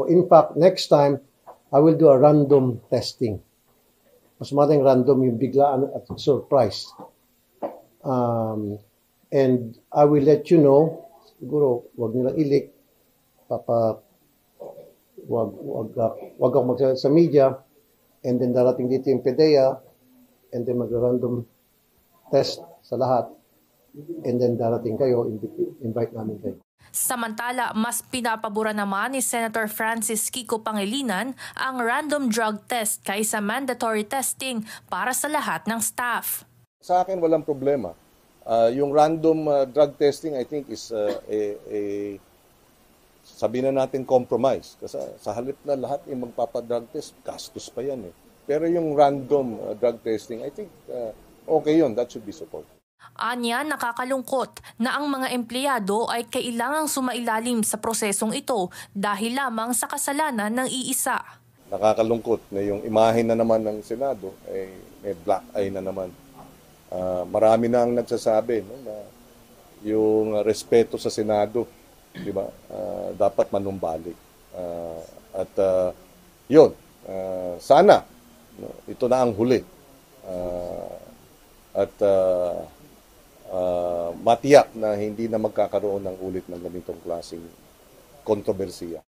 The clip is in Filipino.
In fact, next time, I will do a random testing. Mas maraming random yung biglaan at surprise. And I will let you know, siguro, wag nilang ilik, wag ako magsasabi sa media, and then darating dito yung PDEA, and then mag-random test sa lahat, and then darating kayo, invite namin kayo. Samantala, mas pinapabura naman ni Senator Francis Kiko Pangilinan ang random drug test kaysa mandatory testing para sa lahat ng staff. Sa akin walang problema. Yung random drug testing I think is sabihin na natin compromise. Kasi sa halip na lahat yung magpapadrug test, gastos pa yan eh. Pero yung random drug testing, I think okay yun, that should be supported. Anya, nakakalungkot na ang mga empleyado ay kailangang sumailalim sa prosesong ito dahil lamang sa kasalanan ng iisa. Nakakalungkot na yung imahe na naman ng Senado ay may black eye na naman. Marami na ang nagsasabi no, na yung respeto sa Senado, di ba, dapat manumbalik. Yun, sana ito na ang huli. Matiyak na hindi na magkakaroon ng ulit ng ganitong klaseng kontrobersiya.